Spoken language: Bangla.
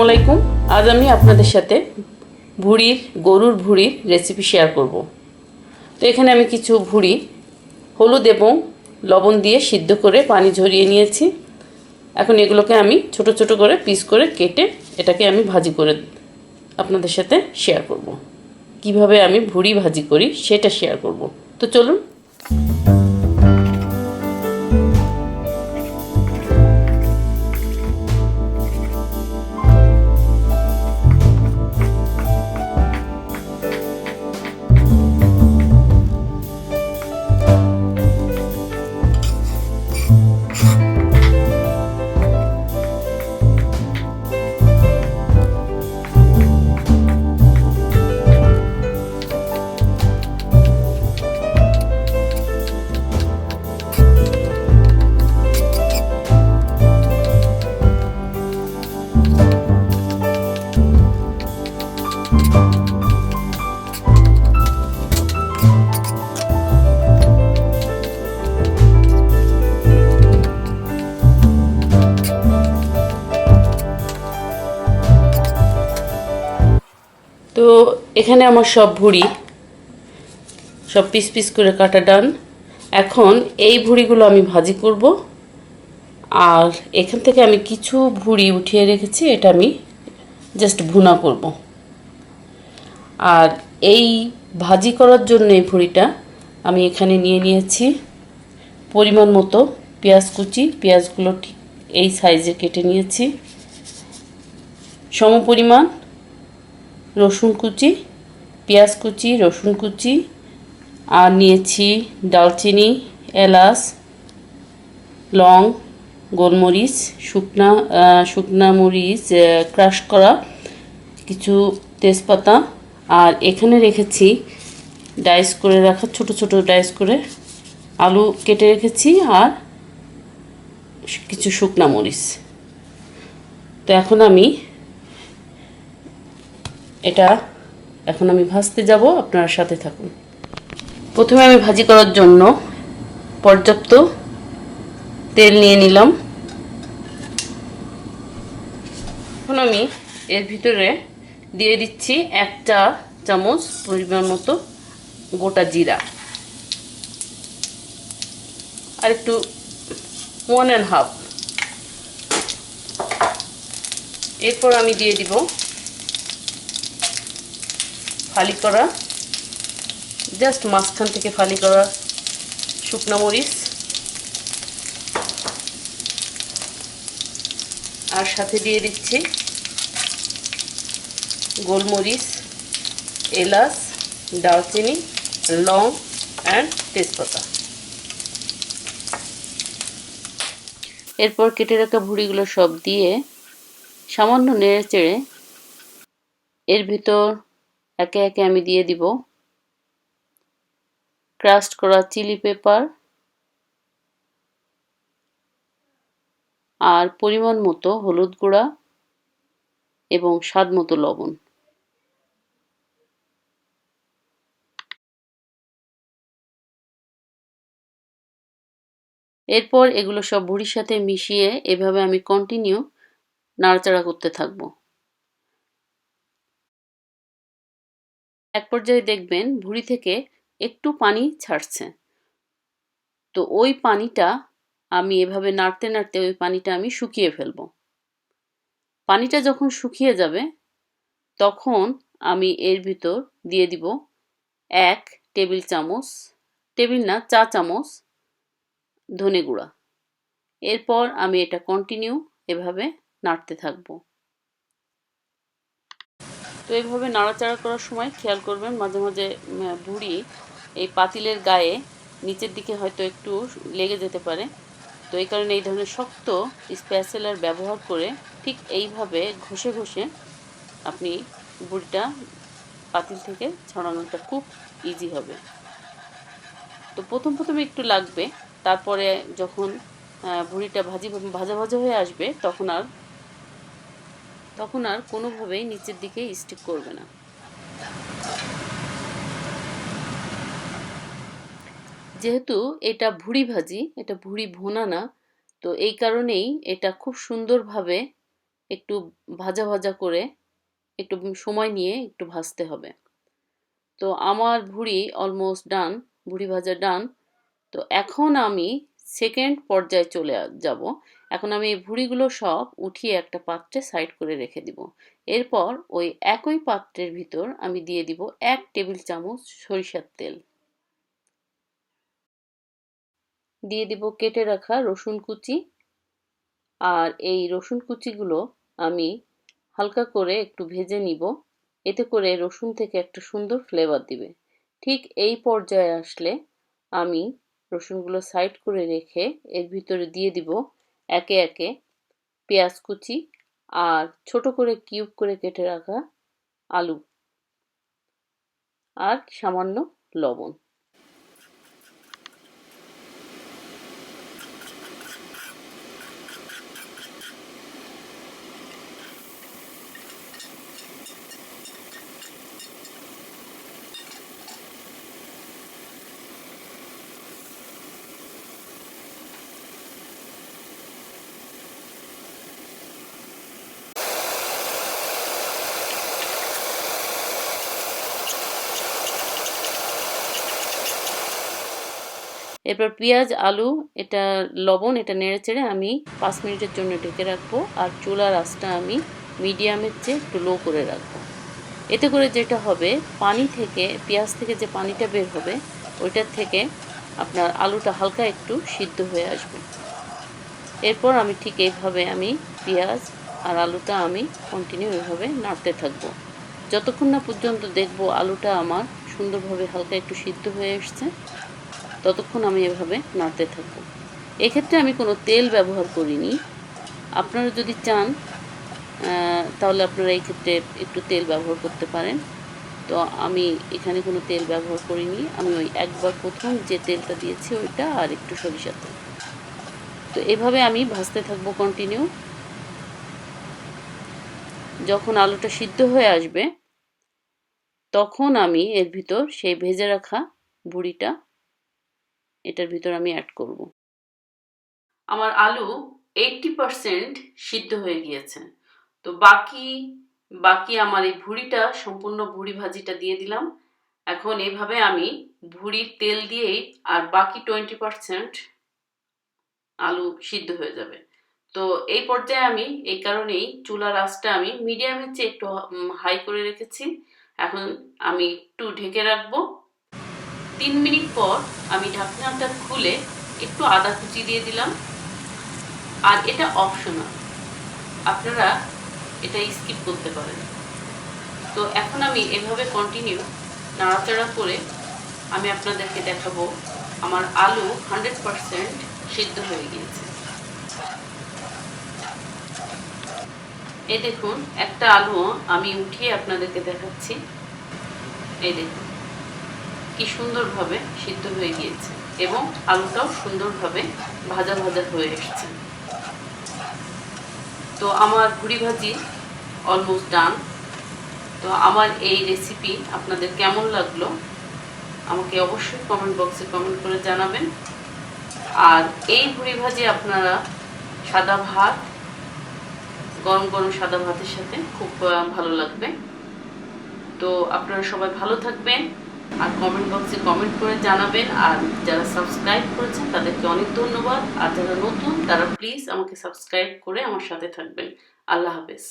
আসসালামু আলাইকুম। আজ আমি আপনাদের সাথে গরুর ভুঁড়ির রেসিপি শেয়ার করব। তো এখানে আমি কিছু ভুঁড়ি হলুদ এবং লবণ দিয়ে সিদ্ধ করে পানি ঝরিয়ে নিয়েছি। এখন এগুলোকে আমি ছোট ছোট করে পিস করে কেটে এটাকে আমি ভাজি করে আপনাদের সাথে শেয়ার করব। কিভাবে আমি ভুঁড়ি ভাজি করি সেটা শেয়ার করব। তো চলুন। তো এখানে আমার সব ভুঁড়ি সব পিস পিস করে কাটা ডান। এখন এই ভুঁড়িগুলো আমি ভাজি করব। আর এখান থেকে আমি কিছু ভুঁড়ি উঠিয়ে রেখেছি, এটা আমি জাস্ট ভুনা করব। আর এই ভাজি করার জন্য এই ভুঁড়িটা আমি এখানে নিয়ে নিয়েছি পরিমাণ মতো পেঁয়াজ কুচি। পেঁয়াজগুলো ঠিক এই সাইজে কেটে নিয়েছি। সমপরিমাণ রসুন কুচি, পেঁয়াজ কুচি, রসুন কুচি, আর নিয়েছি দারচিনি, এলাচ, লং, গোলমরিচ, শুকনা মরিচ ক্রাশ করা, কিছু তেজপাতা, আর এখানে রেখেছি ডাইস করে রাখা ছোট ছোট ডাইস করে আলু কেটে রেখেছি, আর কিছু শুকনা মরিচ। তো এখন আমি ভাজতে যাব, আপনারা সাথে থাকুন। প্রথমে আমি ভাজি করার জন্য পর্যাপ্ত তেল নিয়ে নিলাম। এখন আমি এর ভিতরে দিয়ে দিচ্ছি 1 চা চামচ পরিমাণ মতো গোটা জিরা, আর একটু 1.5। এরপর আমি দিয়ে দিব ফালি করা, জাস্ট মাঝখান থেকে ফালি করা শুকনো মরিচ, আর সাথে দিয়ে দিচ্ছি গোলমরিচ, এলাচ, দারচিনি, লং অ্যান্ড তেজপাতা। এরপর কেটে রাখা ভুঁড়িগুলো সব দিয়ে সামান্য নেড়ে চেড়ে এর ভিতর একে একে আমি দিয়ে দিব ক্রাস্ট করা চিলি পেপার আর পরিমাণ মতো হলুদ গুঁড়া এবং স্বাদ মতো লবণ। এরপর এগুলো সব ভুঁড়ির সাথে মিশিয়ে এভাবে আমি কন্টিনিউ নাড়াচাড়া করতে থাকবো। এক পর্যায়ে দেখবেন ভুঁড়ি থেকে একটু পানি ছাড়ছে। তো ওই পানিটা আমি এভাবে নাড়তে নাড়তে ওই পানিটা আমি শুকিয়ে ফেলবো। পানিটা যখন শুকিয়ে যাবে তখন আমি এর ভিতর দিয়ে দিব 1 টেবিল চামচ, টেবিল না চা চামচ ধনে গুঁড়া। এরপর আমি এটা কন্টিনিউ এভাবে নাড়তে থাকবো। তো এইভাবে নাড়াচাড়া করার সময় খেয়াল করবেন মাঝে মাঝে ভুঁড়ি এই পাতিলের গায়ে নিচের দিকে হয়তো একটু লেগে যেতে পারে। তো এই কারণে এই ধরনের শক্ত স্প্যাচুলার ব্যবহার করে ঠিক এইভাবে ঘষে ঘষে আপনি ভুঁড়িটা পাতিল থেকে ছড়ানোটা খুব ইজি হবে। তো প্রথমে একটু লাগবে, তারপরে যখন ভুঁড়িটা ভাজা ভাজা হয়ে আসবে তখন আর কোনোভাবেই নিচের দিকে স্টিক করবে না। যেহেতু এটা ভুঁড়ি ভাজি, এটা ভুঁড়ি ভুনা না, তো এই কারণেই এটা খুব সুন্দরভাবে একটু ভাজা ভাজা করে একটু সময় নিয়ে একটু ভাজতে হবে। তো আমার ভুড়ি অলমোস্ট ডান, ভুড়ি ভাজা ডান। তো এখন আমি সেকেন্ড পর্যায়ে চলে যাব। এখন আমি এই ভুড়িগুলো সব উঠিয়ে একটা পাত্রে সাইড করে রেখে দিব। এরপর ওই একই পাত্রের ভিতর আমি দিয়ে দিব 1 টেবিল চামচ সরিষার তেল, দিয়ে দিব কেটে রাখা রসুন কুচি। আর এই রসুন কুচিগুলো আমি হালকা করে একটু ভেজে নিব, এতে করে রসুন থেকে একটা সুন্দর ফ্লেভার দিবে। ঠিক এই পর্যায়ে আসলে আমি রসুনগুলো সাইড করে রেখে এর ভিতরে দিয়ে দিব একে একে পেঁয়াজ কুচি আর ছোট করে কিউব করে কেটে রাখা আলু আর সামান্য লবণ। এরপর পেঁয়াজ আলু এটা লবণ এটা নেড়ে চেড়ে আমি 5 মিনিটের জন্য ঢেকে রাখবো। আর চুলার আঁচটা আমি মিডিয়ামের চেয়ে একটু লো করে রাখবো। এতে করে যেটা হবে, পানি থেকে পেঁয়াজ থেকে যে পানিটা বের হবে ওইটার থেকে আপনার আলুটা হালকা একটু সিদ্ধ হয়ে আসবে। এরপর আমি ঠিক এইভাবে আমি পেঁয়াজ আর আলুটা আমি কন্টিনিউ এভাবে নাড়তে থাকবো যতক্ষণ না পর্যন্ত দেখবো আলুটা আমার সুন্দরভাবে হালকা একটু সিদ্ধ হয়ে এসছে, ততক্ষণ আমি এভাবে নাড়তে থাকবো। এক্ষেত্রে আমি কোনো তেল ব্যবহার করিনি। আপনারা যদি চান তাহলে আপনারা এই ক্ষেত্রে একটু তেল ব্যবহার করতে পারেন। তো আমি এখানে কোনো তেল ব্যবহার করিনি, আমি ওই একবার প্রথম যে তেলটা দিয়েছি ওইটা আর একটু সরিষার তেল। তো এভাবে আমি ভাজতে থাকবো কন্টিনিউ। যখন আলুটা সিদ্ধ হয়ে আসবে তখন আমি এর ভিতর সেই ভেজে রাখা ভুড়িটা এটার ভিতর আমি অ্যাড করব। আমার আলু 80% সিদ্ধ হয়ে গিয়েছে। তো বাকি আমার এই ভুড়িটা সম্পূর্ণ ভুড়ি ভাজিটা দিয়ে দিলাম। এখন এইভাবে আমি ভুড়ির তেল দিয়েই আর বাকি 20% আলু সিদ্ধ হয়ে যাবে। তো এই পর্যায়ে আমি এই কারণেই চুলার আঁচটা আমি মিডিয়ামের চেয়ে একটু হাই করে রেখেছি। এখন আমি একটু ঢেকে রাখবো। 3 মিনিট পর আমি ঢাকনাটা খুলে একটু আদা কুচি দিয়ে দিলাম। আর এটা অপশনাল, আপনারা এটা স্কিপ করতে পারেন। তো এখন আমি এভাবে কন্টিনিউ নাড়াচাড়া করে আমি আপনাদেরকে দেখাবো আমার আলু 100% সিদ্ধ হয়ে গিয়েছে। এই দেখুন একটা আলু আমি উঠিয়ে আপনাদেরকে দেখাচ্ছি। এই দেখুন কি সুন্দরভাবে সিদ্ধ হয়ে গিয়েছে এবং আলুটাও সুন্দরভাবে ভাজা ভাজা হয়ে এসেছে। তো আমার ভুড়ি ভাজি অলমোস্ট ডান। তো আমার এই রেসিপি আপনাদের কেমন লাগলো আমাকে অবশ্যই কমেন্ট বক্সে কমেন্ট করে জানাবেন। আর এই ভুড়ি ভাজি আপনারা সাদা ভাত, গরম গরম সাদা ভাতের সাথে খুব ভালো লাগবে। তো আপনারা সবাই ভালো থাকবেন আর কমেন্ট বক্সে কমেন্ট করে জানাবেন। আর যারা সাবস্ক্রাইব করেছেন তাদেরকে অনেক ধন্যবাদ। আর যারা নতুন তারা প্লিজ আমাকে সাবস্ক্রাইব করে আমার সাথে থাকবেন। আল্লাহ হাফেজ।